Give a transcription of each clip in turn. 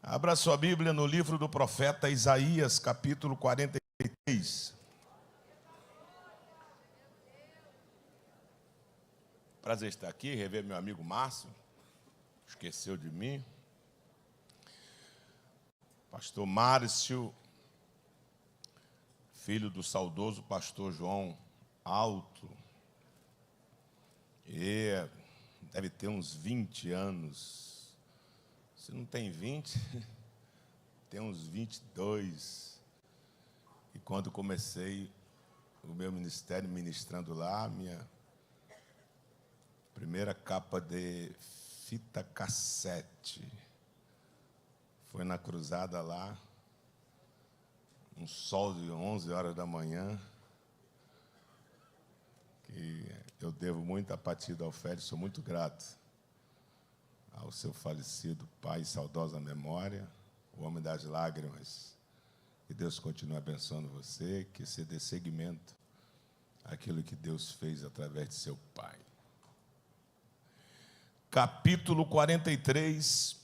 Abra sua Bíblia no livro do profeta Isaías, capítulo 43. Prazer estar aqui, rever meu amigo Márcio, esqueceu de mim. Pastor Márcio, filho do saudoso pastor João Alto, e deve ter uns 20 anos. Se não tem 20, tem uns 22. E quando comecei o meu ministério ministrando lá, minha primeira capa de fita cassete foi na cruzada lá, um sol de 11 horas da manhã, que eu devo muito a Patida Alférez, sou muito grato ao seu falecido pai, saudosa memória, o homem das lágrimas. Que Deus continue abençoando você, que você dê seguimento àquilo que Deus fez através de seu pai. Capítulo 43,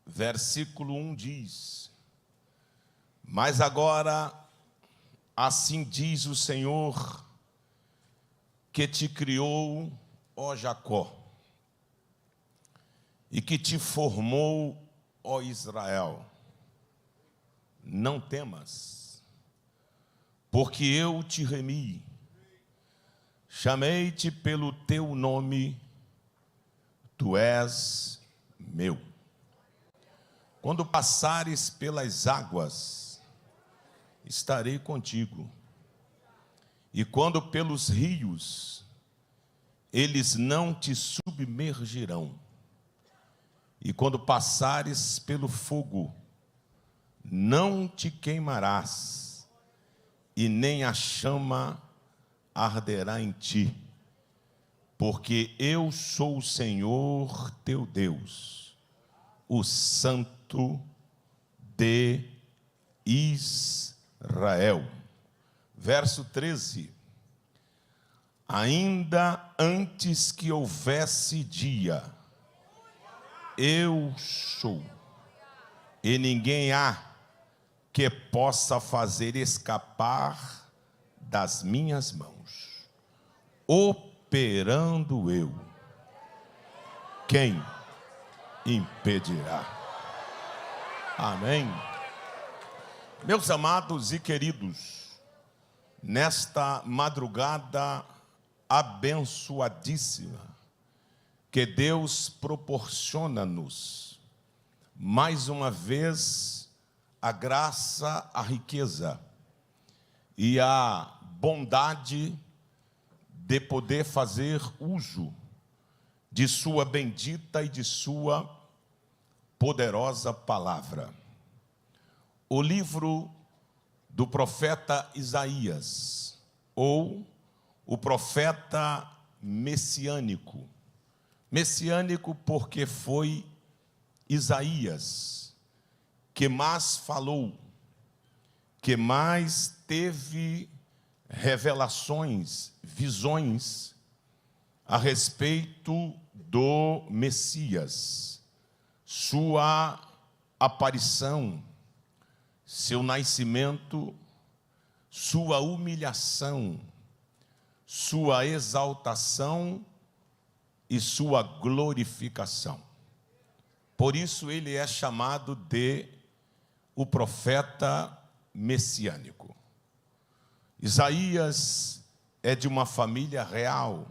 versículo 1 diz: Mas agora, assim diz o Senhor, que te criou, ó Jacó, e que te formou, ó Israel. Não temas, porque eu te remi, chamei-te pelo teu nome, tu és meu. Quando passares pelas águas, estarei contigo, e quando pelos rios, eles não te submergirão. E quando passares pelo fogo, não te queimarás, e nem a chama arderá em ti, porque eu sou o Senhor teu Deus, o Santo de Israel. Verso 13. Ainda antes que houvesse dia, eu sou, e ninguém há que possa fazer escapar das minhas mãos. Operando eu, quem impedirá? Amém. Meus amados e queridos, nesta madrugada abençoadíssima, que Deus proporciona-nos, mais uma vez, a graça, a riqueza e a bondade de poder fazer uso de sua bendita e de sua poderosa palavra. O livro do profeta Isaías, ou o profeta messiânico. Messiânico porque foi Isaías que mais falou, que mais teve revelações, visões a respeito do Messias, sua aparição, seu nascimento, sua humilhação, sua exaltação e sua glorificação. Por isso ele é chamado de o profeta messiânico. Isaías é de uma família real.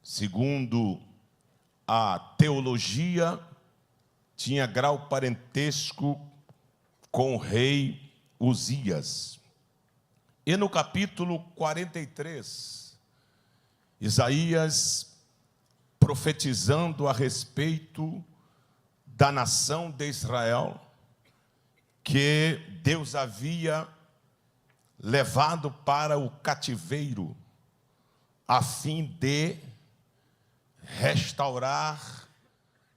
Segundo a teologia, tinha grau parentesco com o rei Uzias. E no capítulo 43, Isaías, profetizando a respeito da nação de Israel, que Deus havia levado para o cativeiro, a fim de restaurar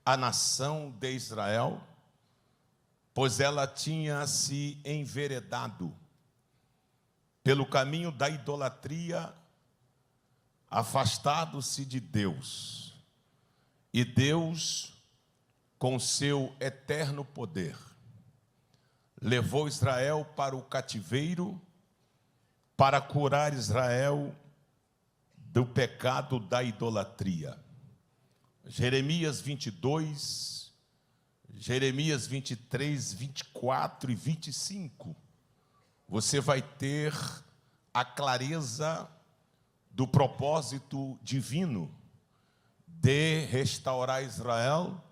a nação de Israel, pois ela tinha se enveredado pelo caminho da idolatria afastado-se de Deus, e Deus, com seu eterno poder, levou Israel para o cativeiro, para curar Israel do pecado da idolatria. Jeremias 22, Jeremias 23, 24 e 25, você vai ter a clareza do propósito divino de restaurar Israel,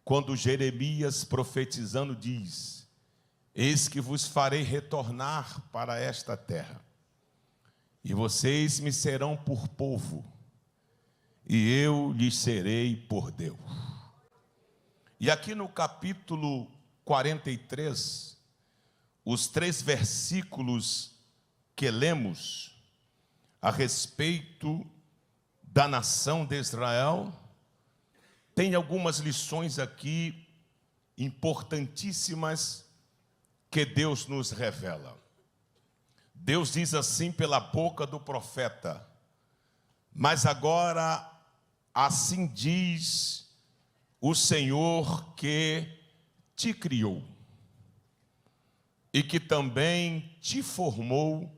quando Jeremias, profetizando, diz: eis que vos farei retornar para esta terra, e vocês me serão por povo, e eu lhes serei por Deus. E aqui no capítulo 43, os 3 versículos que lemos a respeito da nação de Israel, tem algumas lições aqui importantíssimas que Deus nos revela. Deus diz assim pela boca do profeta: mas agora assim diz o Senhor que te criou e que também te formou,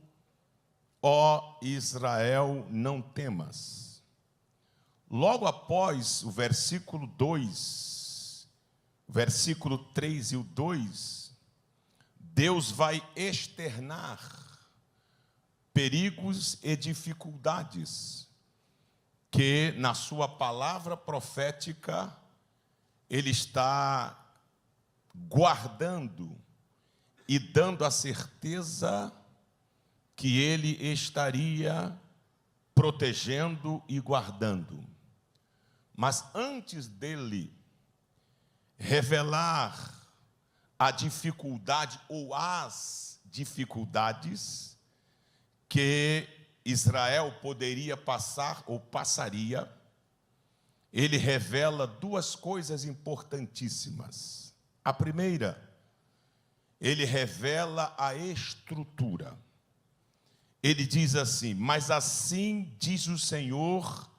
ó Israel, não temas. Logo após o versículo 2, versículo 3 e o 2, Deus vai externar perigos e dificuldades que na sua palavra profética Ele está guardando e dando a certeza que Ele estaria protegendo e guardando. Mas antes dele revelar a dificuldade ou as dificuldades que Israel poderia passar ou passaria, ele revela 2 coisas importantíssimas. A primeira, ele revela a estrutura. Ele diz assim: mas assim diz o Senhor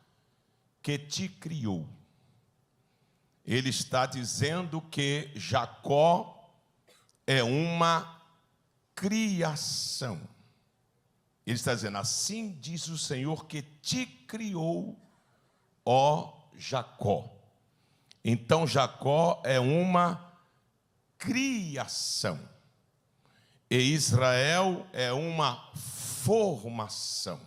que te criou. Ele está dizendo que Jacó é uma criação. Ele está dizendo: assim diz o Senhor que te criou, ó Jacó. Então Jacó é uma criação e Israel é uma formação.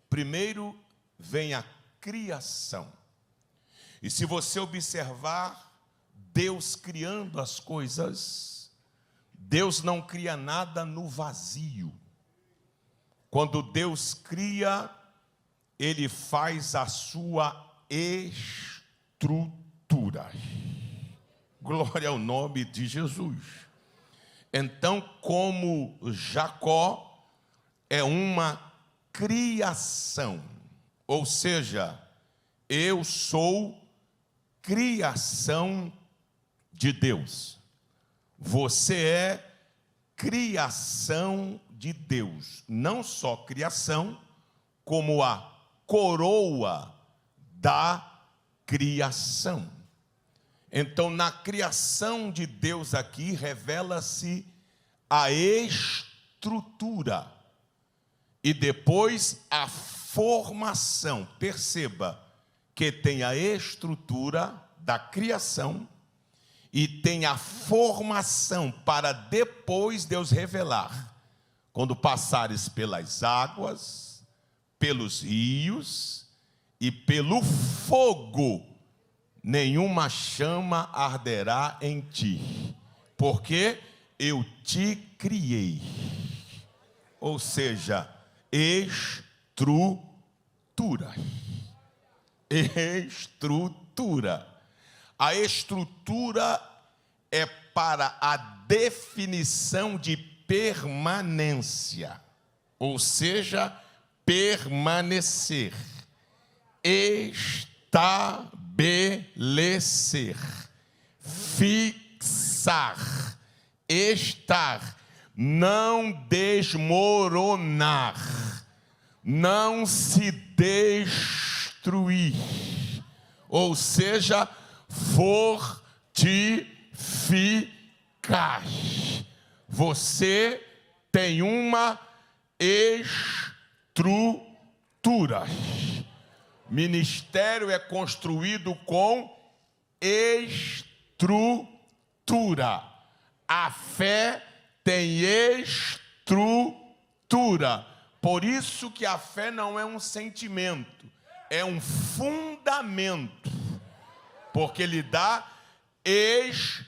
Primeiro vem a criação. E se você observar Deus criando as coisas, Deus não cria nada no vazio. Quando Deus cria, Ele faz a sua estrutura. Glória ao nome de Jesus. Então, como Jacó é uma criação, ou seja, eu sou criação de Deus. Você é criação de Deus. Não só criação, como a coroa da criação. Então, na criação de Deus aqui, revela-se a estrutura e depois a formação. Perceba que tem a estrutura da criação e tem a formação para depois Deus revelar. Quando passares pelas águas, pelos rios e pelo fogo, nenhuma chama arderá em ti, porque eu te criei. Ou seja, estrutura. Estrutura. A estrutura é para a definição de permanência, ou seja, permanecer, estabelecer, fixar, estar, não desmoronar. não se destruir, ou seja, fortificar. Você tem uma estrutura. Ministério é construído com estrutura. A fé tem estrutura. Por isso que a fé não é um sentimento, é um fundamento, porque lhe dá estrutura.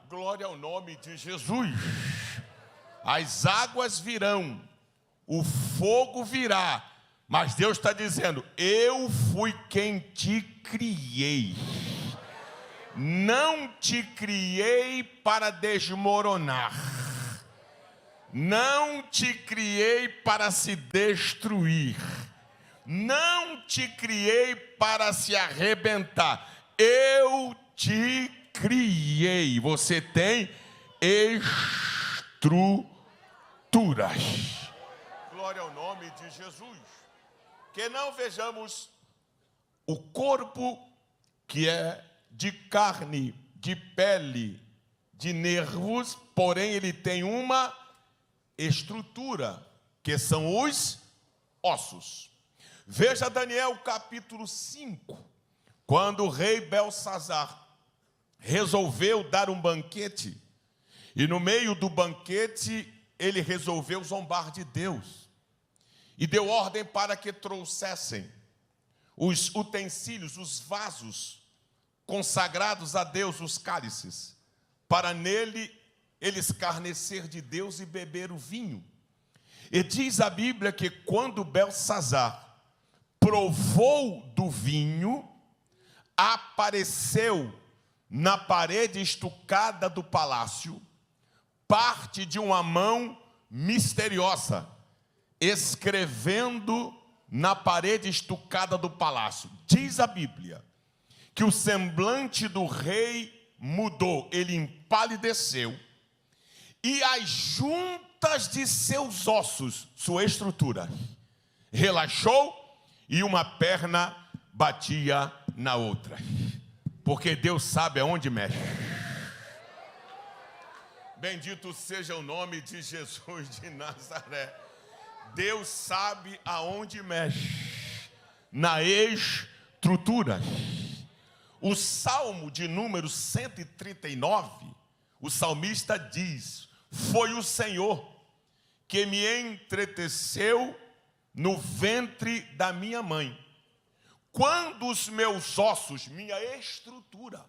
Glória ao nome de Jesus. As águas virão, o fogo virá, mas Deus está dizendo: eu fui quem te criei. Não te criei para desmoronar. Não te criei para se destruir. Não te criei para se arrebentar. Eu te criei. Você tem estruturas. Glória ao nome de Jesus. Que não vejamos o corpo que é de carne, de pele, de nervos, porém ele tem uma estrutura, que são os ossos. Veja Daniel capítulo 5, quando o rei Belsazar resolveu dar um banquete, e no meio do banquete ele resolveu zombar de Deus, e deu ordem para que trouxessem os utensílios, os vasos consagrados a Deus, os cálices, para nele ele escarnecer de Deus e beber o vinho. E diz a Bíblia que quando Belsazar provou do vinho, apareceu na parede estucada do palácio parte de uma mão misteriosa, escrevendo na parede estucada do palácio. Diz a Bíblia que o semblante do rei mudou, ele empalideceu, e as juntas de seus ossos, sua estrutura, relaxou, e uma perna batia na outra, porque Deus sabe aonde mexe. Bendito seja o nome de Jesus de Nazaré. Deus sabe aonde mexe, na estrutura. O Salmo de número 139, o salmista diz: foi o Senhor que me entreteceu no ventre da minha mãe. Quando os meus ossos, minha estrutura,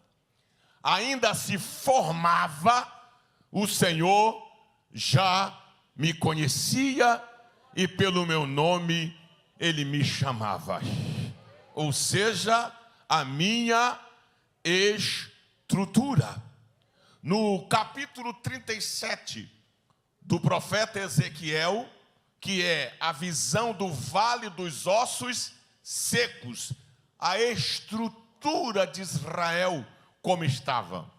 ainda se formava, o Senhor já me conhecia e pelo meu nome Ele me chamava. Ou seja, a minha estrutura. No capítulo 37 do profeta Ezequiel, que é a visão do vale dos ossos secos, a estrutura de Israel como estava.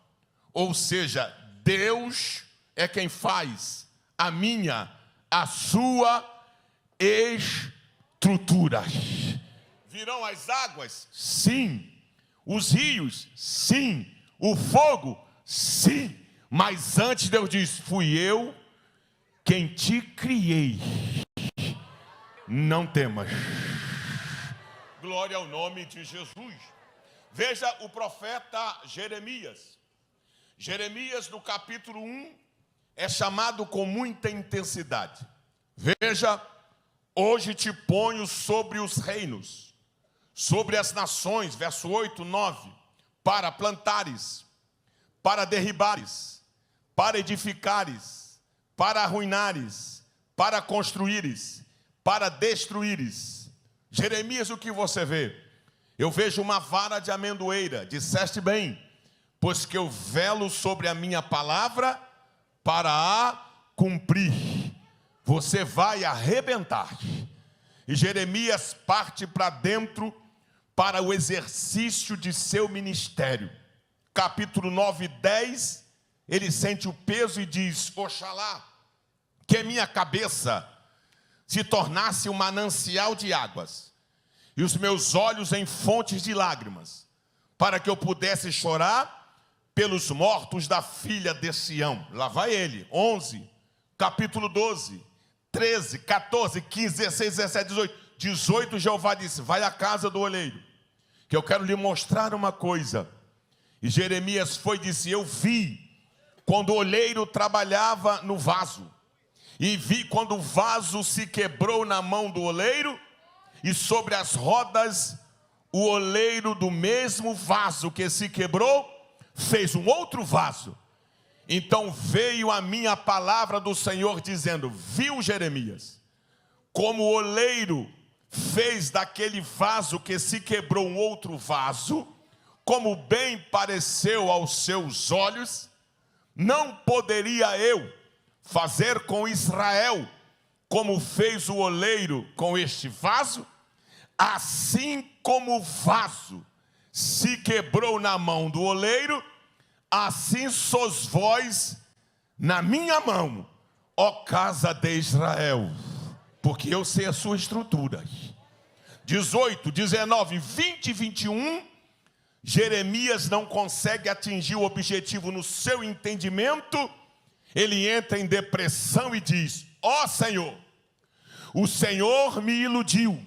Ou seja, Deus é quem faz a minha, a sua estrutura. Virão as águas? Sim. Os rios? Sim. O fogo? Sim. Mas antes Deus diz: fui eu quem te criei. Não temas. Glória ao nome de Jesus. Veja o profeta Jeremias. Jeremias, no capítulo 1, é chamado com muita intensidade. Veja: hoje te ponho sobre os reinos, sobre as nações, verso 8, 9, para plantares, para derribares, para edificares, para arruinares, para construíres, para destruíres. Jeremias, o que você vê? Eu vejo uma vara de amendoeira. Disseste bem, pois que eu velo sobre a minha palavra para a cumprir. Você vai arrebentar. E Jeremias parte para dentro para o exercício de seu ministério. Capítulo 9 e 10, ele sente o peso e diz: oxalá que minha cabeça se tornasse um manancial de águas, e os meus olhos em fontes de lágrimas, para que eu pudesse chorar pelos mortos da filha de Sião. Lá vai ele, 11, capítulo 12, 13, 14, 15, 16, 17, 18. 18, Jeová disse, vai à casa do oleiro, que eu quero lhe mostrar uma coisa. E Jeremias foi e disse, eu vi quando o oleiro trabalhava no vaso, e vi quando o vaso se quebrou na mão do oleiro, e sobre as rodas o oleiro do mesmo vaso que se quebrou, fez um outro vaso. Então veio a minha palavra do Senhor dizendo, viu Jeremias, como o oleiro fez daquele vaso que se quebrou um outro vaso, como bem pareceu aos seus olhos, não poderia eu fazer com Israel como fez o oleiro com este vaso? Assim como o vaso se quebrou na mão do oleiro, assim sois vós na minha mão, ó casa de Israel, porque eu sei a sua estrutura. 18, 19, 20 e 21, Jeremias não consegue atingir o objetivo no seu entendimento. Ele entra em depressão e diz, ó Senhor, o Senhor me iludiu,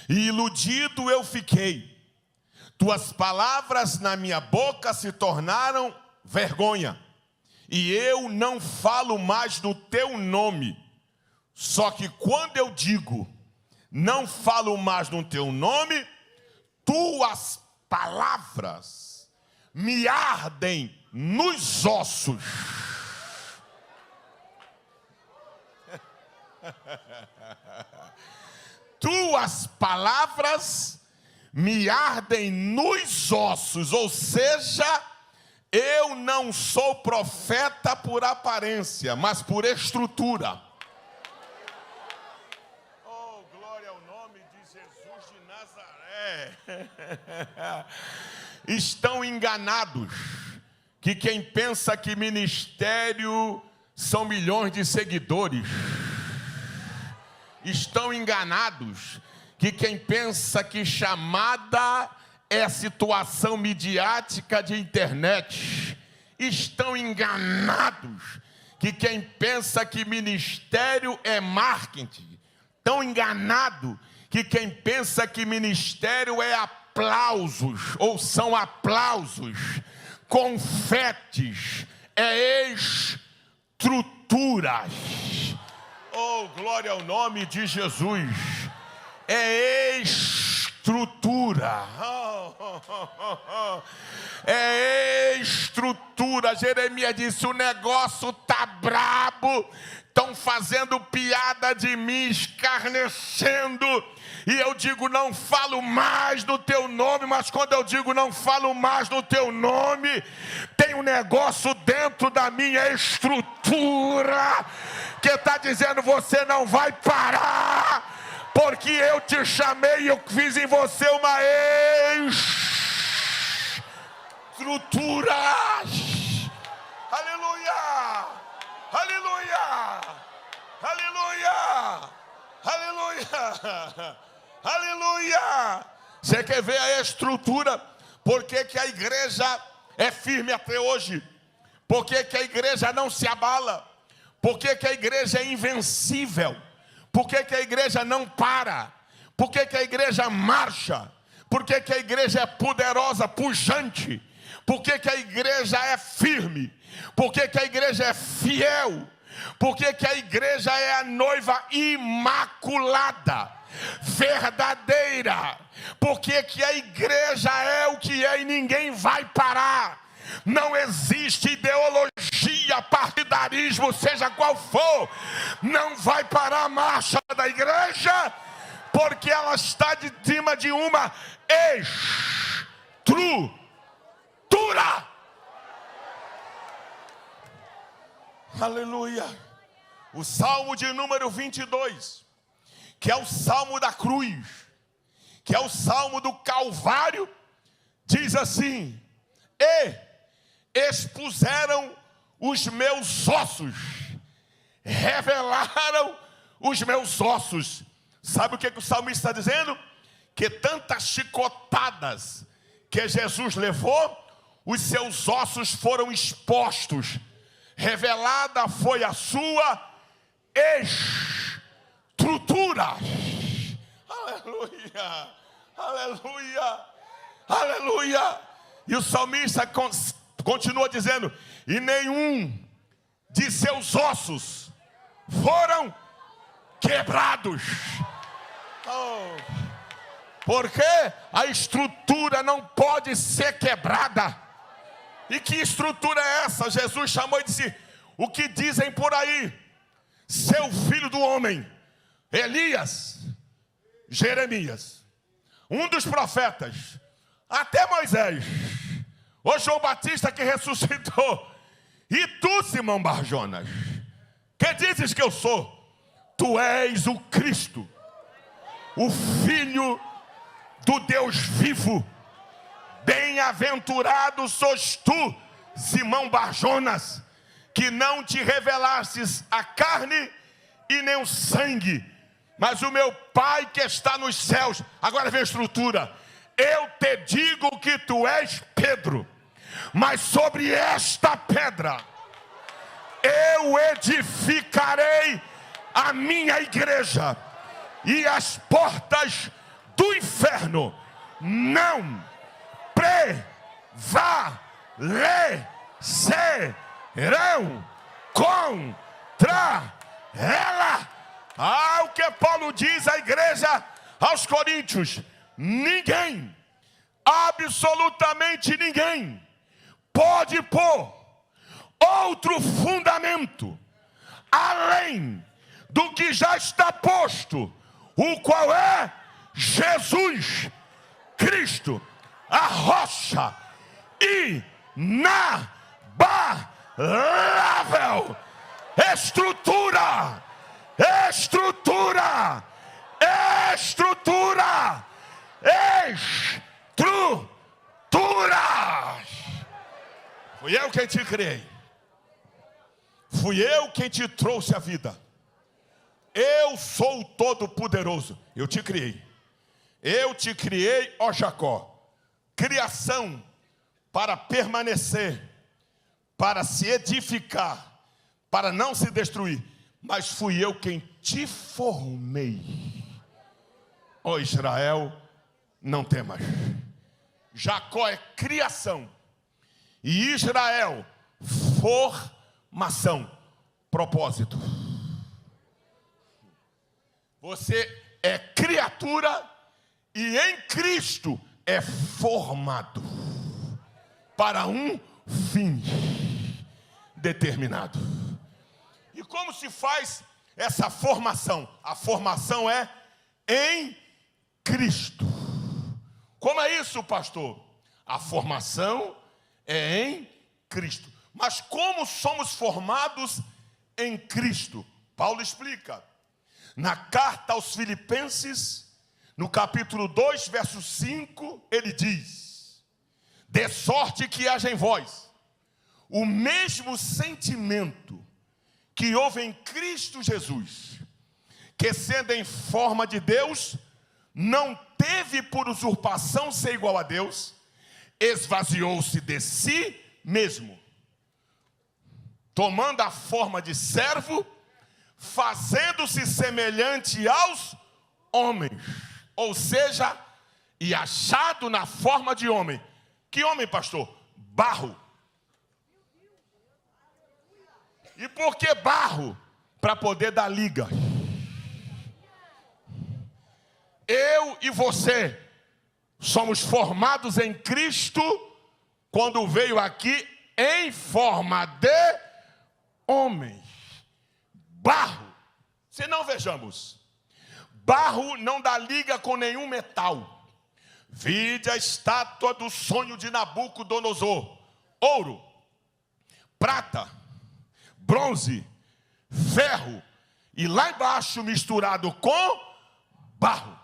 e iludido eu fiquei. Tuas palavras na minha boca se tornaram vergonha, e eu não falo mais no teu nome. Só que quando eu digo, não falo mais no teu nome, tuas palavras me ardem nos ossos. Tuas palavras me ardem nos ossos, ou seja, eu não sou profeta por aparência, mas por estrutura. Oh, glória ao nome de Jesus de Nazaré. Estão enganados que quem pensa que ministério são milhões de seguidores. Estão enganados que quem pensa que chamada é situação midiática de internet. Estão enganados que quem pensa que ministério é marketing. Estão enganados que quem pensa que ministério é aplausos, ou são aplausos, confetes, é estruturas. Oh, glória ao nome de Jesus. É estrutura. É estrutura. Jeremias disse, o negócio tá brabo. Estão fazendo piada de mim, escarnecendo. E eu digo, não falo mais no teu nome. Mas quando eu digo, não falo mais no teu nome, tem um negócio dentro da minha estrutura que está dizendo, você não vai parar, porque eu te chamei e eu fiz em você uma estrutura. Aleluia! Aleluia! Aleluia! Aleluia! Aleluia! Você quer ver a estrutura? Por que que a igreja é firme até hoje? Por que que a igreja não se abala? Por que que a igreja é invencível? Por que que a igreja não para? Por que que a igreja marcha? Por que que a igreja é poderosa, pujante? Por que que a igreja é firme? Por que que a igreja é fiel? Por que que a igreja é a noiva imaculada, verdadeira? Por que que a igreja é o que é e ninguém vai parar? Não existe ideologia, partidarismo, seja qual for, não vai parar a marcha da igreja, porque ela está de cima de uma estrutura. Aleluia. O Salmo de número 22, que é o Salmo da cruz, que é o Salmo do Calvário, diz assim: e expuseram os meus ossos, revelaram os meus ossos. Sabe o que o salmista está dizendo? Que tantas chicotadas que Jesus levou, os seus ossos foram expostos. Revelada foi a sua estrutura. Aleluia, aleluia, aleluia. E o salmista continua dizendo: e nenhum de seus ossos foram quebrados. Porque a estrutura não pode ser quebrada. E que estrutura é essa? Jesus chamou e disse: o que dizem por aí? Seu filho do homem, Elias, Jeremias, um dos profetas, até Moisés, o João Batista que ressuscitou. E tu, Simão Bar-Jonas, que dizes que eu sou? Tu és o Cristo, o Filho do Deus vivo. Bem-aventurado sois tu, Simão Bar-Jonas, que não te revelastes a carne e nem o sangue, mas o meu Pai que está nos céus. Agora vem a estrutura. Eu te digo que tu és Pedro, mas sobre esta pedra eu edificarei a minha igreja, e as portas do inferno não prevalecerão contra ela. O que Paulo diz à igreja, aos coríntios: ninguém, absolutamente ninguém, pode pôr outro fundamento além do que já está posto, o qual é Jesus Cristo, a rocha inabalável. Estrutura, estrutura, estrutura, estrutura. Fui eu quem te criei. Fui eu quem te trouxe a vida. Eu sou o Todo-Poderoso. Eu te criei. Eu te criei, ó Jacó. Criação para permanecer, para se edificar, para não se destruir. Mas fui eu quem te formei. Ó Israel, não temas. Jacó é criação. E Israel, formação, propósito. Você é criatura e em Cristo é formado para um fim determinado. E como se faz essa formação? A formação é em Cristo. Como é isso, pastor? A formação é em Cristo. Mas como somos formados em Cristo? Paulo explica. Na carta aos Filipenses, no capítulo 2, verso 5, ele diz: de sorte que haja em vós o mesmo sentimento que houve em Cristo Jesus, que sendo em forma de Deus, não teve por usurpação ser igual a Deus, esvaziou-se de si mesmo, tomando a forma de servo, fazendo-se semelhante aos homens, ou seja, e achado na forma de homem. Que homem, pastor? Barro. E por que barro? Para poder dar liga. Eu e você somos formados em Cristo quando veio aqui em forma de homem. Barro. Se não, vejamos. Barro não dá liga com nenhum metal. Vide a estátua do sonho de Nabucodonosor. Ouro, prata, bronze, ferro e lá embaixo misturado com barro.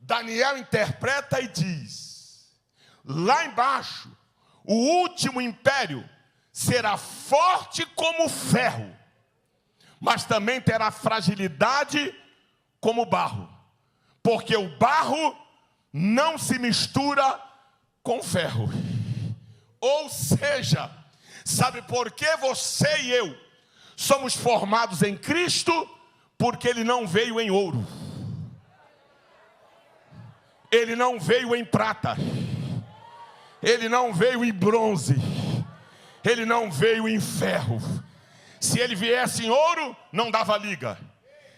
Daniel interpreta e diz: lá embaixo o último império será forte como ferro, mas também terá fragilidade como o barro, porque o barro não se mistura com ferro. Ou seja, sabe por que você e eu somos formados em Cristo? Porque Ele não veio em ouro, Ele não veio em prata, Ele não veio em bronze, Ele não veio em ferro. Se Ele viesse em ouro, não dava liga.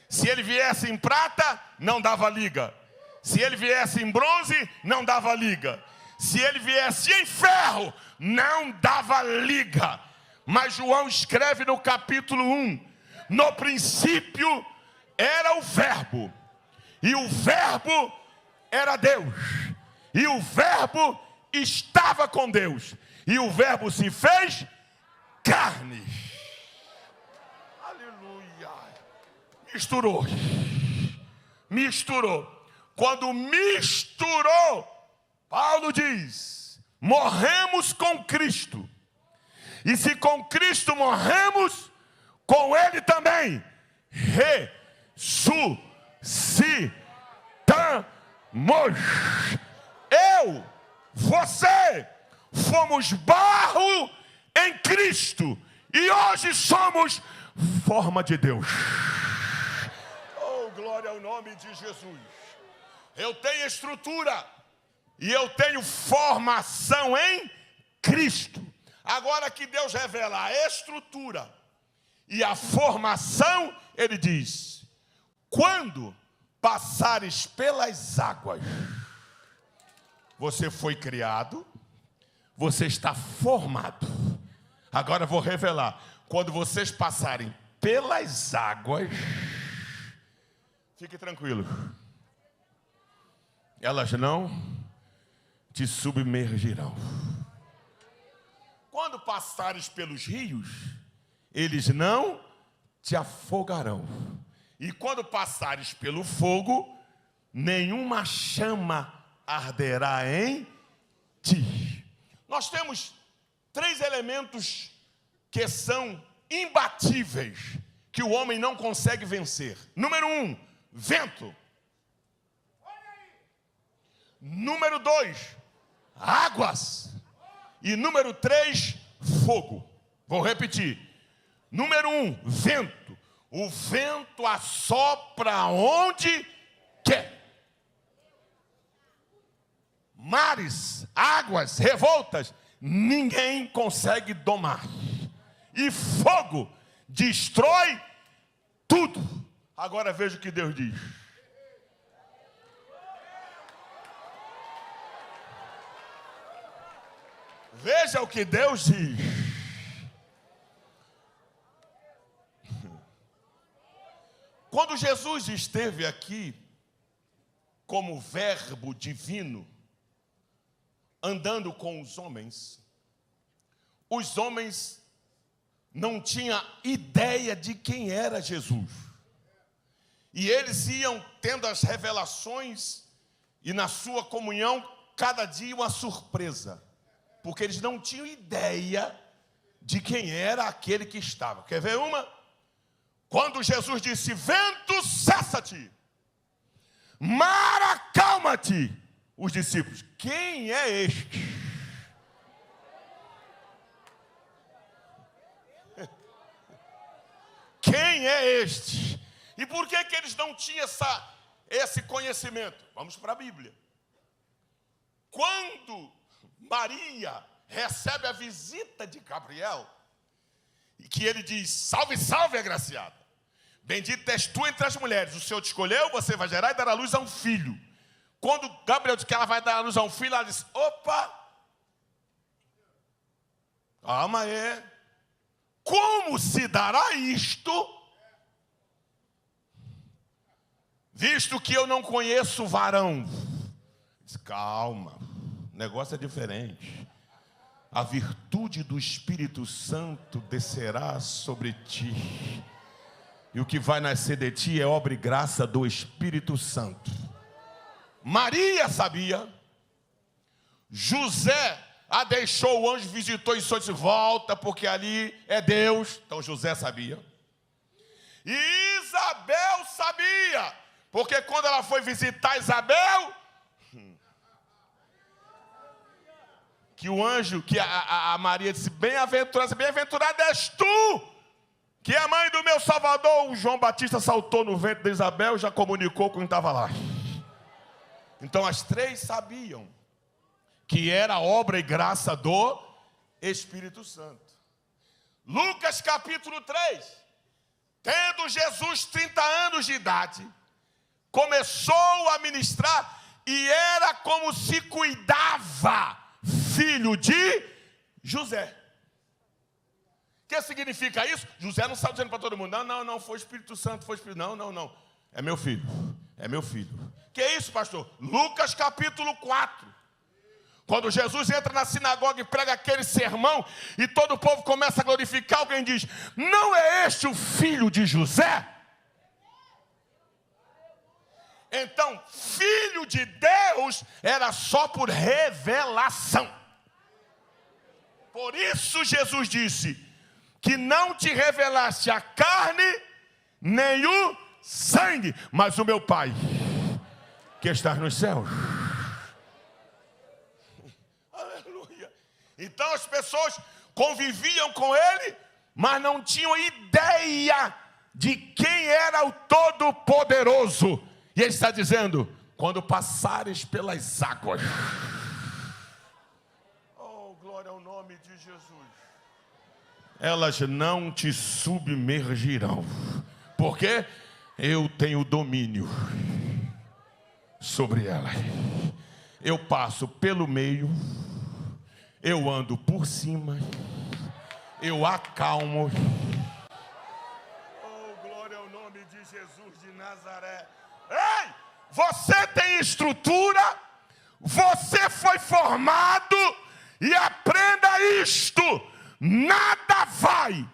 Se Ele viesse em prata, não dava liga. Se Ele viesse em bronze, não dava liga. Se Ele viesse em ferro, não dava liga. Mas João escreve no capítulo 1, no princípio era o Verbo, e o Verbo era Deus, e o Verbo estava com Deus, e o Verbo se fez carne. Aleluia. Misturou. Quando misturou, Paulo diz: morremos com Cristo. E se com Cristo morremos, com Ele também ressuscitamos. Eu, você, fomos barro em Cristo. E hoje somos forma de Deus. Oh, glória ao nome de Jesus. Eu tenho estrutura e eu tenho formação em Cristo. Agora que Deus revela a estrutura e a formação, Ele diz: quando passares pelas águas, você foi criado, você está formado. Agora vou revelar: quando vocês passarem pelas águas, fique tranquilo, elas não te submergirão. Quando passares pelos rios, eles não te afogarão. E quando passares pelo fogo, nenhuma chama arderá em ti. Nós temos 3 elementos que são imbatíveis, que o homem não consegue vencer. Número 1, vento. Número 2, águas. E número 3, fogo. Vou repetir. Número 1, vento. O vento assopra onde quer. Mares, águas, revoltas, ninguém consegue domar. E fogo destrói tudo. Agora veja o que Deus diz. Veja o que Deus diz. Quando Jesus esteve aqui como verbo divino, andando com os homens não tinham ideia de quem era Jesus. E eles iam tendo as revelações, e na sua comunhão, cada dia uma surpresa. Porque eles não tinham ideia de quem era aquele que estava. Quer ver uma? Quando Jesus disse: vento, cessa-te, mar, acalma-te. Os discípulos: quem é este? Quem é este? E por que eles não tinham esse conhecimento? Vamos para a Bíblia. Quando Maria recebe a visita de Gabriel, e que ele diz: salve, salve, agraciada, bendita és tu entre as mulheres, o Senhor te escolheu, você vai gerar e dar à luz a um filho. Quando Gabriel disse que ela vai dar à luz a um filho, ela disse: opa, calma aí, como se dará isto, visto que eu não conheço varão? Diz: calma, o negócio é diferente. A virtude do Espírito Santo descerá sobre ti, e o que vai nascer de ti é obra e graça do Espírito Santo. Maria sabia. José a deixou, o anjo visitou e só disse: volta, porque ali é Deus. Então José sabia. E Isabel sabia, porque quando ela foi visitar Isabel, que o anjo, que a Maria disse, bem-aventurada és tu, que é a mãe do meu Salvador. O João Batista saltou no ventre de Isabel e já comunicou com quem estava lá. Então as três sabiam que era obra e graça do Espírito Santo. Lucas capítulo 3. Tendo Jesus 30 anos de idade, começou a ministrar e era como se cuidava, filho de José. O que significa isso? José não está dizendo para todo mundo, não, foi o Espírito Santo, foi o Espírito, não. É meu filho. Que é isso, pastor? Lucas capítulo 4. Quando Jesus entra na sinagoga e prega aquele sermão, e todo o povo começa a glorificar, alguém diz, não é este o filho de José? Então, filho de Deus era só por revelação. Por isso Jesus disse, que não te revelaste a carne, nem o sangue, mas o meu Pai, que está nos céus. Então as pessoas conviviam com ele, mas não tinham ideia de quem era o Todo-Poderoso. E ele está dizendo, quando passares pelas águas. Oh, glória ao nome de Jesus. Elas não te submergirão. Porque eu tenho domínio sobre elas. Eu passo pelo meio. Eu ando por cima, eu acalmo. Oh, glória ao nome de Jesus de Nazaré. Ei, você tem estrutura, você foi formado, e aprenda isto: nada vai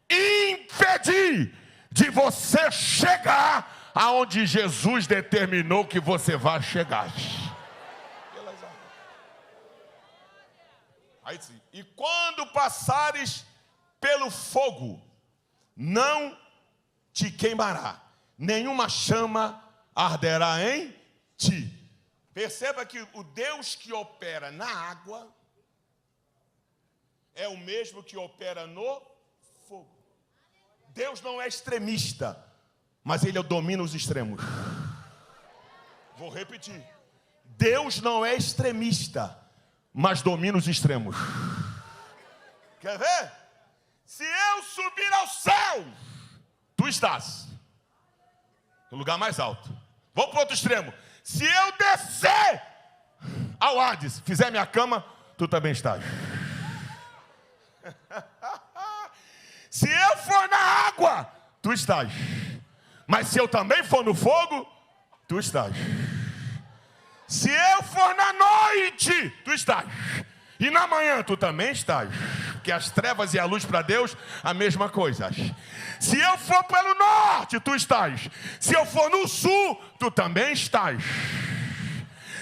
impedir de você chegar aonde Jesus determinou que você vai chegar. E quando passares pelo fogo, não te queimará, nenhuma chama arderá em ti. Perceba que o Deus que opera na água é o mesmo que opera no fogo. Deus não é extremista, mas Ele domina os extremos. Vou repetir. Deus não é extremista, mas domina os extremos. Quer ver? Se eu subir ao céu, tu estás no lugar mais alto. Vamos para o outro extremo. Se eu descer ao Hades, fizer minha cama, tu também estás. Se eu for na água, tu estás. Mas se eu também for no fogo, tu estás. Se eu for na noite, tu estás. E na manhã, tu também estás. Porque as trevas e a luz para Deus, a mesma coisa. Se eu for pelo norte, tu estás. Se eu for no sul, tu também estás.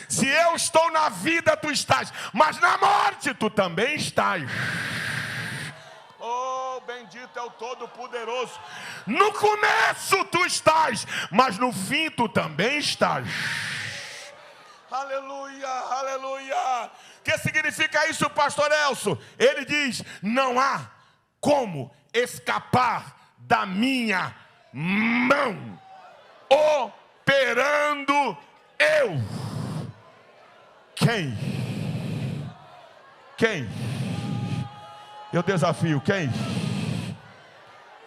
Se eu estou na vida, tu estás. Mas na morte, tu também estás. Oh, bendito é o Todo-Poderoso. No começo, tu estás. Mas no fim, tu também estás. Aleluia, aleluia. O que significa isso, pastor Elcio? Ele diz, não há como escapar da minha mão, operando eu. Quem? Eu desafio, quem?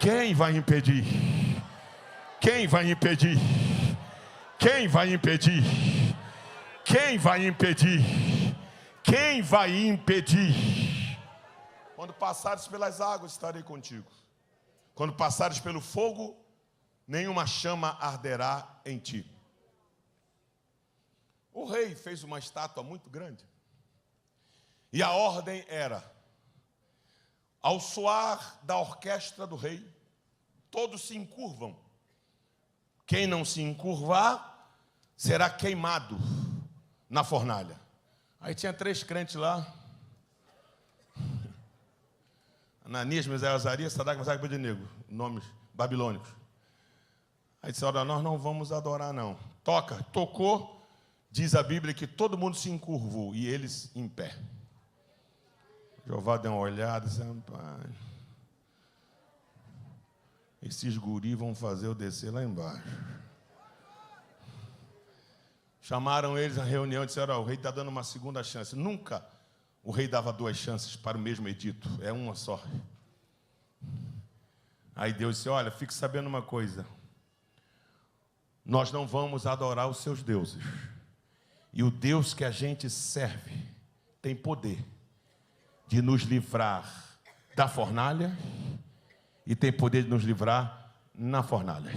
Quem vai impedir? Quem vai impedir? Quem vai impedir? Quem vai impedir? Quem vai impedir? Quando passares pelas águas, estarei contigo. Quando passares pelo fogo, nenhuma chama arderá em ti. O rei fez uma estátua muito grande. E a ordem era, ao soar da orquestra do rei, todos se encurvam. Quem não se encurvar, será queimado na fornalha. Aí tinha 3 crentes lá. Ananias, Misael, Azarias, Sadraque, Mesaque e Abednego, nomes babilônicos. Aí disse, olha, nós não vamos adorar não. Tocou, diz a Bíblia que todo mundo se encurvou e eles em pé. Jeová deu uma olhada e disse, rapaz, esses guris vão fazer eu descer lá embaixo. Chamaram eles na reunião e disseram, o rei está dando uma segunda chance. Nunca o rei dava 2 chances para o mesmo edito, é uma só. Aí Deus disse, olha, fique sabendo uma coisa. Nós não vamos adorar os seus deuses. E o Deus que a gente serve tem poder de nos livrar da fornalha e tem poder de nos livrar na fornalha.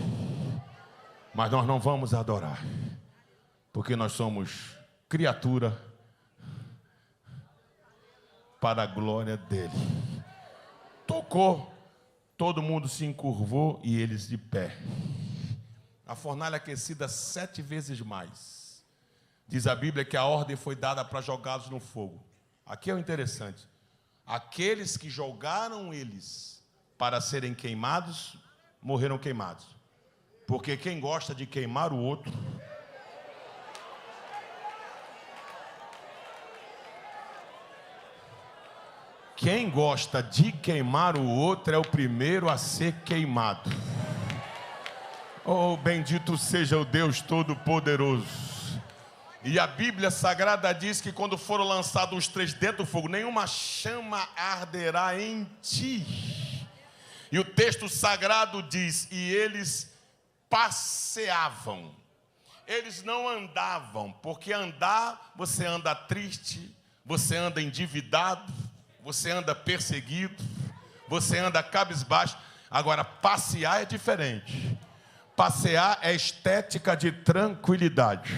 Mas nós não vamos adorar, porque nós somos criatura para a glória dele. Tocou, todo mundo se encurvou e eles de pé. A fornalha aquecida 7 vezes mais. Diz a Bíblia que a ordem foi dada para jogá-los no fogo. Aqui é o interessante. Aqueles que jogaram eles para serem queimados, morreram queimados. Porque quem gosta de queimar o outro... Quem gosta de queimar o outro é o primeiro a ser queimado. Oh, bendito seja o Deus Todo-Poderoso. E a Bíblia Sagrada diz que quando foram lançados os 3 dentro do fogo, nenhuma chama arderá em ti. E o texto sagrado diz, e eles passeavam. Eles não andavam, porque andar, você anda triste, você anda endividado, você anda perseguido, você anda cabisbaixo. Agora, passear é diferente. Passear é estética de tranquilidade.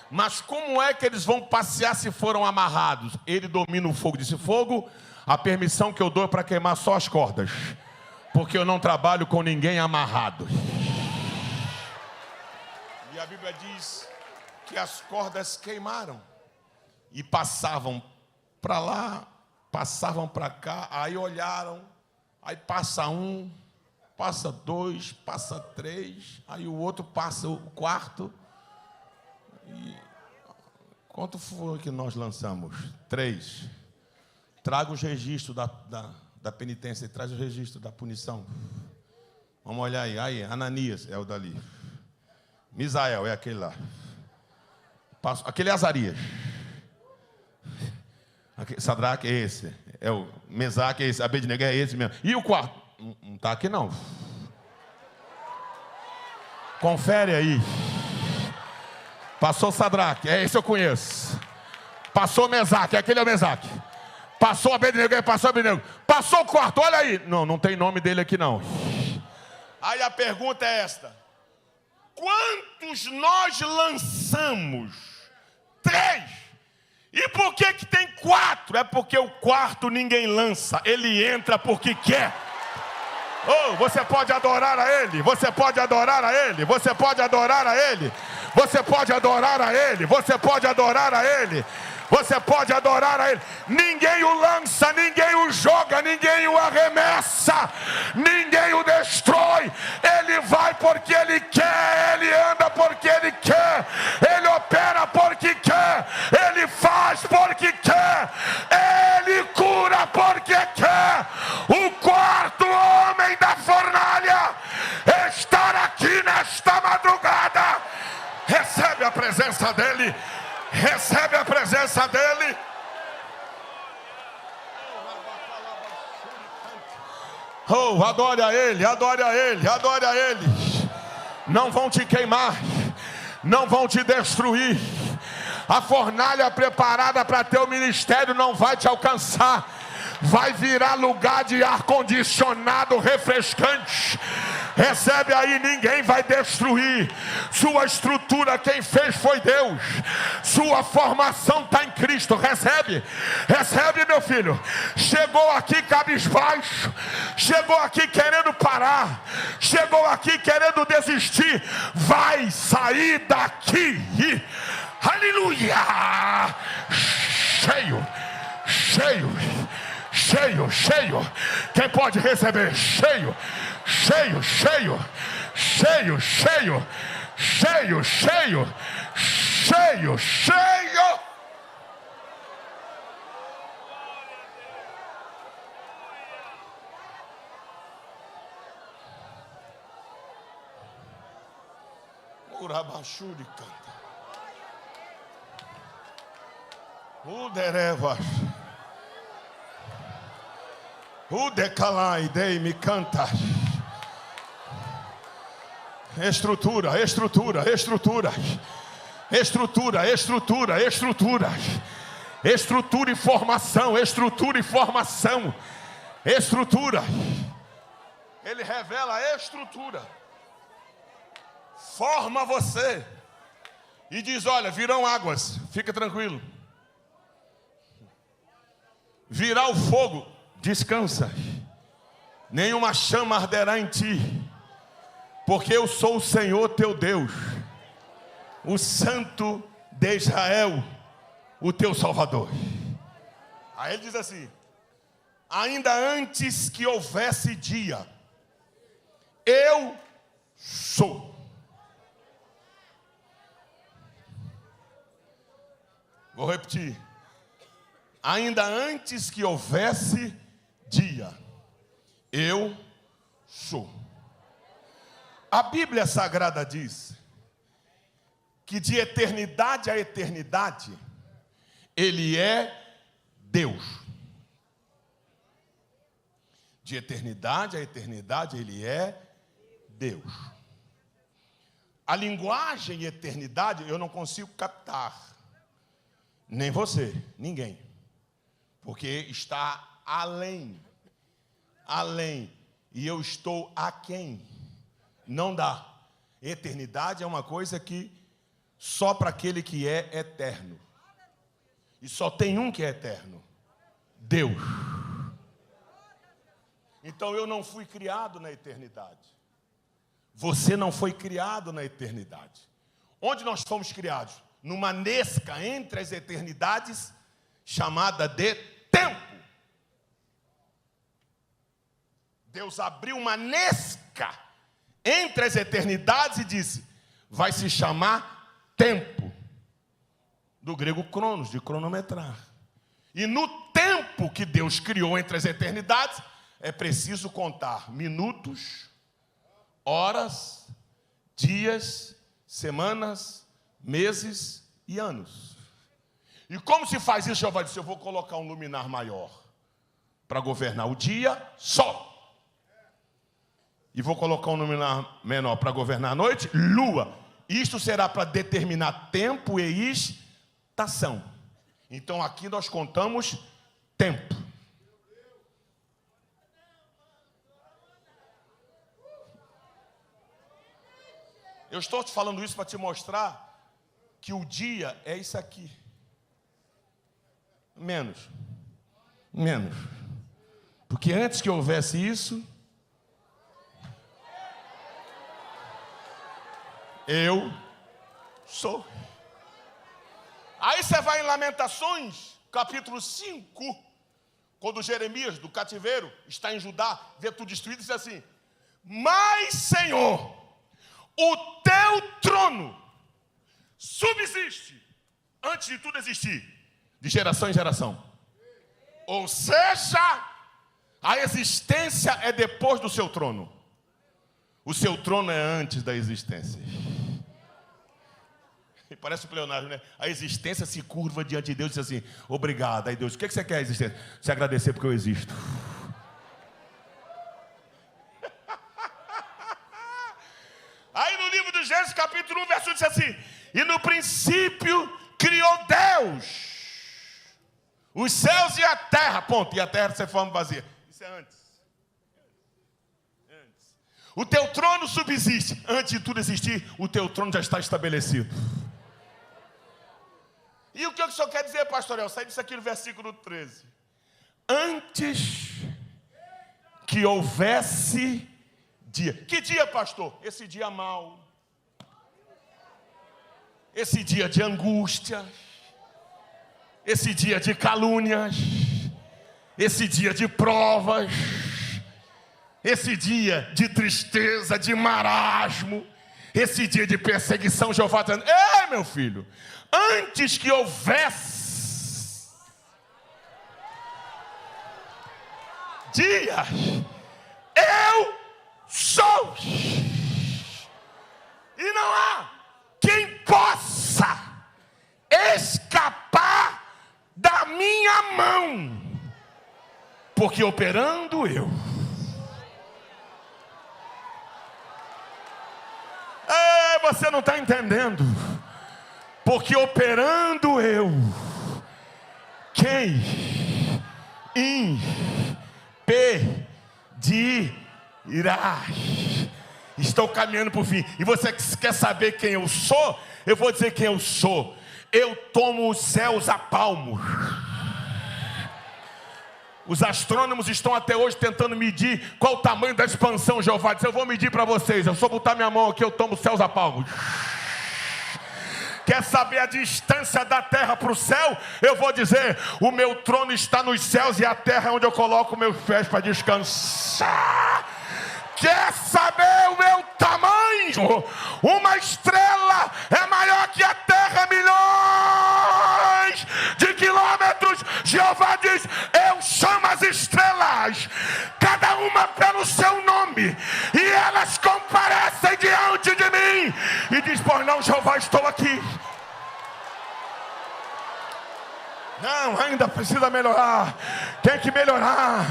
Mas como é que eles vão passear se foram amarrados? Ele domina o fogo. Disse, fogo, a permissão que eu dou é para queimar só as cordas, porque eu não trabalho com ninguém amarrado. E a Bíblia diz que as cordas queimaram e passavam para lá, passavam para cá, aí olharam, aí passa um, passa 2, passa 3, aí o outro passa o 4. E quanto foi que nós lançamos? 3. Traga os registros da penitência, traz o registro da punição. Vamos olhar aí. Aí, Ananias é o dali. Misael é aquele lá. Aquele é Azarias. Sadraque é esse. É o Mesaque é esse. Abednego é esse mesmo. E o quarto? Não está aqui não. Confere aí. Passou Sadraque, é esse eu conheço. Passou Mesaque, aquele é o Mesaque. Passou Abednego, passou Abednego. Passou o quarto, olha aí. Não tem nome dele aqui não. Aí a pergunta é esta. Quantos nós lançamos? 3. E por que tem 4? É porque o quarto ninguém lança. Ele entra porque quer. Oh, você pode adorar a Ele. Você pode adorar a Ele. Você pode adorar a Ele. Você pode adorar a Ele. Você pode adorar a Ele. Você pode adorar a Ele. Ninguém o lança, ninguém o joga, ninguém o arremessa, ninguém o destrói. Ele vai porque Ele quer, Ele anda porque Ele quer, Ele opera porque quer, Ele faz porque quer, Ele cura porque quer. O quarto homem da fornalha está aqui nesta madrugada. Recebe a presença dEle. Recebe a presença dEle. Oh, adore a Ele, adore a Ele, adore a Ele. Não vão te queimar, não vão te destruir. A fornalha preparada para teu ministério não vai te alcançar. Vai virar lugar de ar-condicionado refrescante. Recebe aí, ninguém vai destruir. Sua estrutura, quem fez foi Deus. Sua formação está em Cristo. Recebe, recebe, meu filho. Chegou aqui cabisbaixo, chegou aqui querendo parar, chegou aqui querendo desistir. Vai sair daqui. Aleluia! Cheio, cheio, cheio, cheio. Quem pode receber? Cheio, cheio, cheio, cheio, cheio, cheio, cheio, cheio, cheio. Urabachuri canta. Uderevas. Udecalai dei me canta. Estrutura, estrutura, estrutura. Estrutura, estrutura, estrutura. Estrutura e formação, estrutura e formação. Estrutura. Ele revela a estrutura. Forma você. E diz, olha, virão águas. Fica tranquilo. Virá o fogo. Descansa. Nenhuma chama arderá em ti. Porque eu sou o Senhor teu Deus, o Santo de Israel, o teu Salvador. Aí ele diz assim: ainda antes que houvesse dia, eu sou. Vou repetir. Ainda antes que houvesse dia, eu sou. A Bíblia Sagrada diz que de eternidade a eternidade, Ele é Deus. De eternidade a eternidade, Ele é Deus. A linguagem eternidade eu não consigo captar. Nem você, ninguém. Porque está além. Além. E eu estou aquém. Não dá. Eternidade é uma coisa que só para aquele que é eterno. E só tem um que é eterno: Deus. Então eu não fui criado na eternidade. Você não foi criado na eternidade. Onde nós fomos criados? Numa nesca entre as eternidades, chamada de tempo. Deus abriu uma nesca entre as eternidades e disse: vai se chamar tempo. Do grego cronos, de cronometrar. E no tempo que Deus criou entre as eternidades, é preciso contar minutos, horas, dias, semanas, meses e anos. E como se faz isso? Jeová disse: eu vou colocar um luminar maior para governar o dia, sol. E vou colocar um luminar menor para governar a noite, lua. Isto será para determinar tempo e estação. Então aqui nós contamos tempo. Eu estou te falando isso para te mostrar que o dia é isso aqui. Menos. Porque antes que houvesse isso, eu sou. Aí você vai em Lamentações, capítulo 5, quando Jeremias, do cativeiro, está em Judá, vê tudo destruído, diz assim: mas, Senhor, o teu trono subsiste antes de tudo existir, de geração em geração. Ou seja, a existência é depois do seu trono. O seu trono é antes da existência. Parece o pleonário, né? A existência se curva diante de Deus e diz assim: obrigado. Aí Deus: o que você quer, existência? Se agradecer porque eu existo. Aí no livro do Gênesis, capítulo 1, verso 1, diz assim: e no princípio criou Deus os céus e a terra, ponto. E a terra se forma vazia. Isso é antes. O teu trono subsiste. Antes de tudo existir, o teu trono já está estabelecido. E o que o senhor quer dizer, pastor El? Sai disso aqui no versículo 13. Antes que houvesse dia. Que dia, pastor? Esse dia mau. Esse dia de angústia. Esse dia de calúnias. Esse dia de provas. esse dia de tristeza, de marasmo, esse dia de perseguição, Jeová está dizendo: ei, meu filho, antes que houvesse dias, eu sou. E não há quem possa escapar da minha mão, porque operando eu. Você não está entendendo, porque operando eu, quem impedirá? Estou caminhando para o fim. E você quer saber quem eu sou? Eu vou dizer quem eu sou. Eu tomo os céus a palmos. Os astrônomos estão até hoje tentando medir qual o tamanho da expansão. Jeová disse: eu vou medir para vocês. Eu só botar minha mão aqui, eu tomo os céus a palmos. Quer saber a distância da terra para o céu? Eu vou dizer: o meu trono está nos céus e a terra é onde eu coloco meus pés para descansar. Quer saber o meu tamanho? Uma estrela é maior que a terra, milhões de quilômetros. Jeová diz: eu chamo as estrelas, cada uma pelo seu nome, e elas comparecem diante de mim. E diz: pois não, Jeová, estou aqui. Não, ainda precisa melhorar. Tem que melhorar.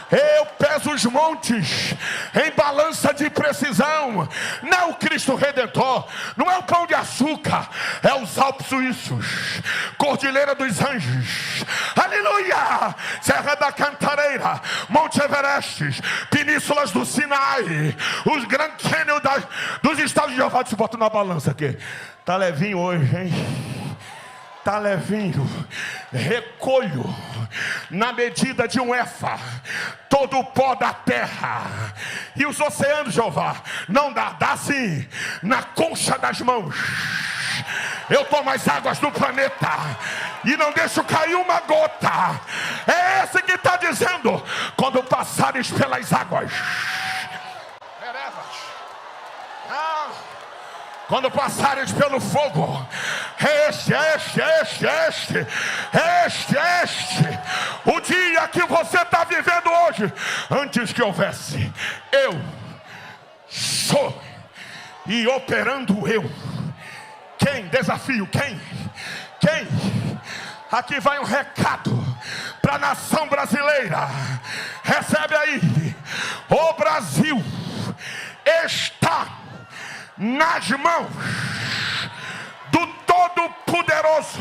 Eu peso os montes em balança de precisão. Não o Cristo Redentor, não é o Pão de Açúcar, é os Alpes Suíços, Cordilheira dos Anjos, aleluia, Serra da Cantareira, Monte Everest, Penínsulas do Sinai, os Grand Canyon dos estados de Jeová. Se bota na balança aqui. Tá levinho hoje, hein? Está levinho. Recolho na medida de um efa todo o pó da terra. E os oceanos, Jeová, não dá sim, na concha das mãos. Eu tomo as águas do planeta e não deixo cair uma gota. É esse que está dizendo: quando passares pelas águas, quando passares pelo fogo, este, o dia que você está vivendo hoje, antes que houvesse, eu sou, e operando eu. Quem? Desafio, quem? Aqui vai um recado para a nação brasileira. Recebe aí. O Brasil está nas mãos do Todo-Poderoso,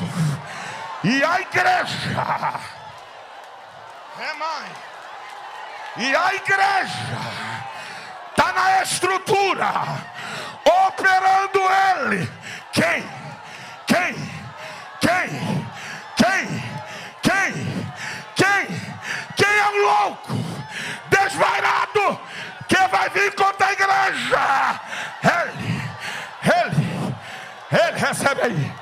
e a igreja está na estrutura, operando ele. Quem é o louco, desvairado, que vai vir contra a igreja? Ele recebe aí.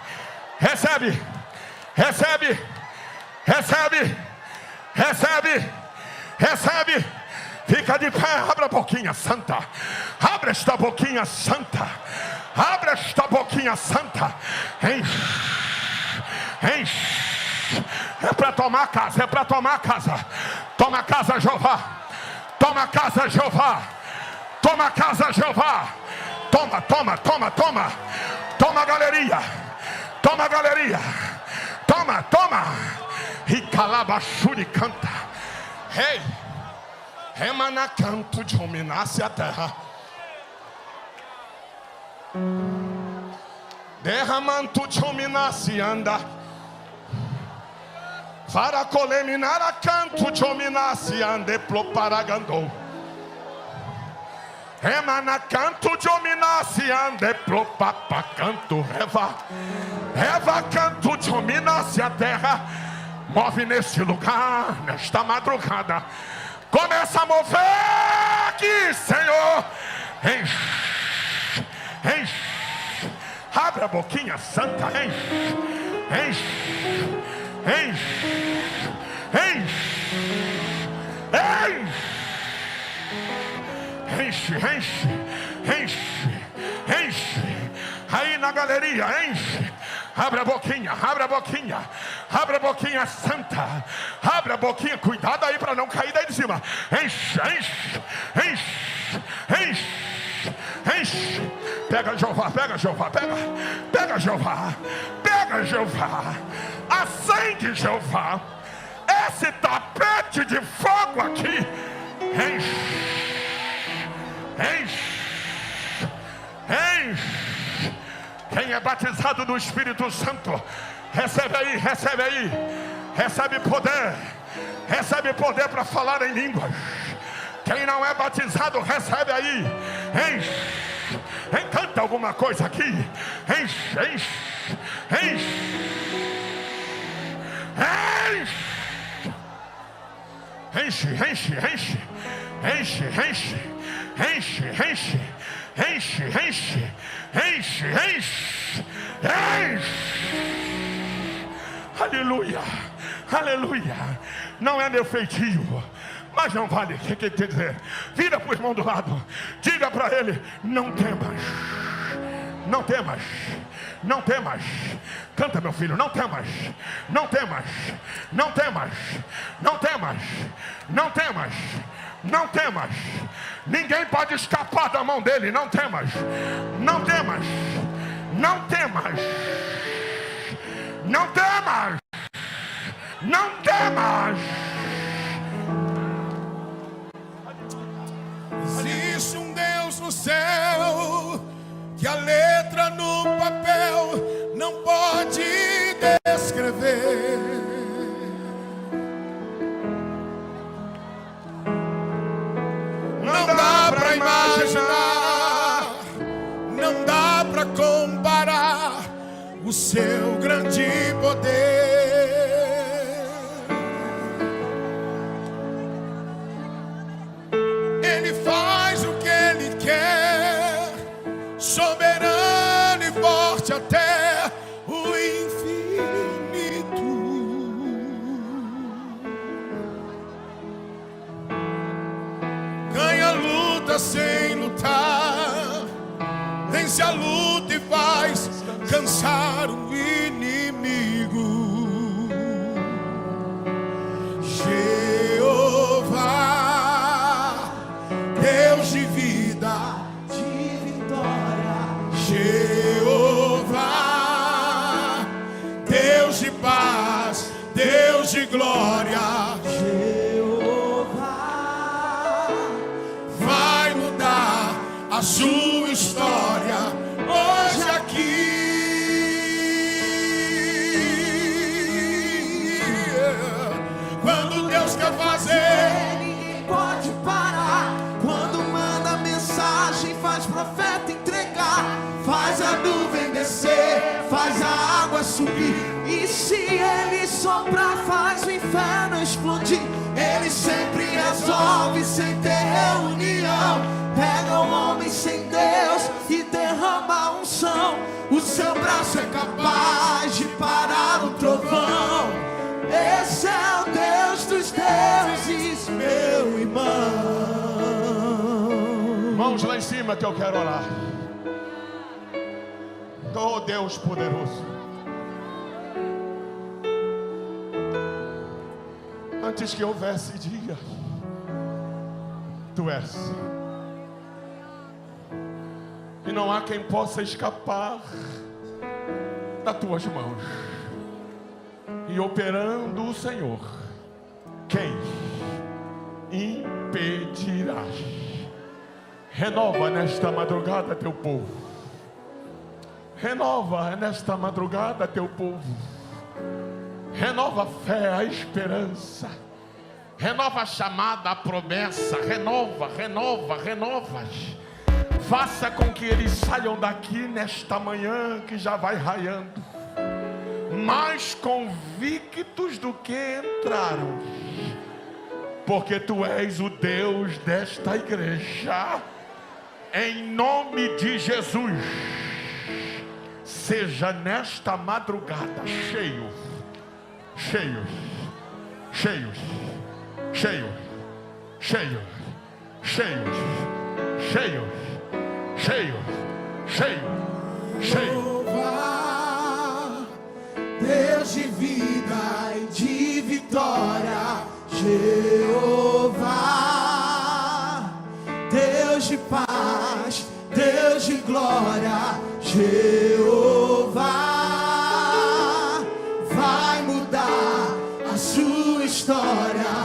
Recebe. Fica de pé, abre a boquinha santa. Abre esta boquinha santa. Enche. É para tomar casa, Toma casa, Jeová. Toma, galeria. Toma. E calabachuri canta. Remana canto de dominasse a terra. Derramanto de dominasse anda. Para coleminar a canto de dominasse ande pro paragandou. Remana canto de dominasse ande pro papacanto Reva canto de dominasse a terra. Move neste lugar, nesta madrugada. Começa a mover aqui, Senhor. Enche. Abre a boquinha santa, enche. Enche, enche, enche, enche. Aí na galeria, enche. Abre a boquinha, abre a boquinha. Abre a boquinha santa. Abre a boquinha, cuidado aí para não cair daí de cima. Enche, enche, enche, enche, enche. Pega Jeová, pega Jeová, pega. Pega Jeová, pega Jeová. Acende Jeová. Esse tapete de fogo aqui. Enche, enche, enche. Quem é batizado do Espírito Santo, recebe aí, recebe aí. Recebe poder para falar em línguas. Quem não é batizado, recebe aí. Enche, encanta alguma coisa aqui. Enche, enche, enche, enche, enche, enche, enche, enche, enche, enche, enche, enche, enche, enche, enche. Aleluia, aleluia. Não é meu feitio, mas não vale. O que quer dizer? Vira para o irmão do lado, diga para ele: não temas, não temas, não temas. Canta, meu filho, não temas, não temas, não temas, não temas, não temas, não temas. Ninguém pode escapar da mão dele. Não temas, não temas, não temas, não temas, não temas. Existe um Deus no céu que a letra no papel não pode descrever. Não dá pra imaginar, não dá pra comparar o seu grande poder. Ele faz o que ele quer, soberano e forte até o infinito. Ganha a luta sem lutar, vence a luta e faz cansar o inimigo. Jeová, Deus de vida, de vitória. Jeová, Deus de paz, Deus de glória. Jeová vai mudar a sua história hoje aqui. Quando Deus quer fazer, ninguém pode parar. Quando manda mensagem, faz profeta entregar, faz a nuvem descer, faz a água subir. E se ele soprar, faz o inferno explodir. Ele sempre resolve sem ter reunião. Pega o homem sem Deus e derrama a unção. O seu braço é capaz de parar o trovão. Esse é o Deus dos deuses, meu irmão. Mãos lá em cima que eu quero orar. Oh Deus poderoso, antes que houvesse dia, Tu és, e não há quem possa escapar das Tuas mãos. E operando o Senhor, quem impedirá? Renova nesta madrugada Teu povo. Renova nesta madrugada Teu povo. Renova a fé, a esperança. Renova a chamada, a promessa. Renova, renova, renova. Faça com que eles saiam daqui nesta manhã que já vai raiando, mais convictos do que entraram, porque Tu és o Deus desta igreja. Em nome de Jesus, seja nesta madrugada cheios, cheios, cheios, cheios, cheios, cheios, cheio, cheio, cheio, cheio. Jeová, Deus de vida e de vitória. Jeová, Deus de paz, Deus de glória. Jeová, vai mudar a sua história.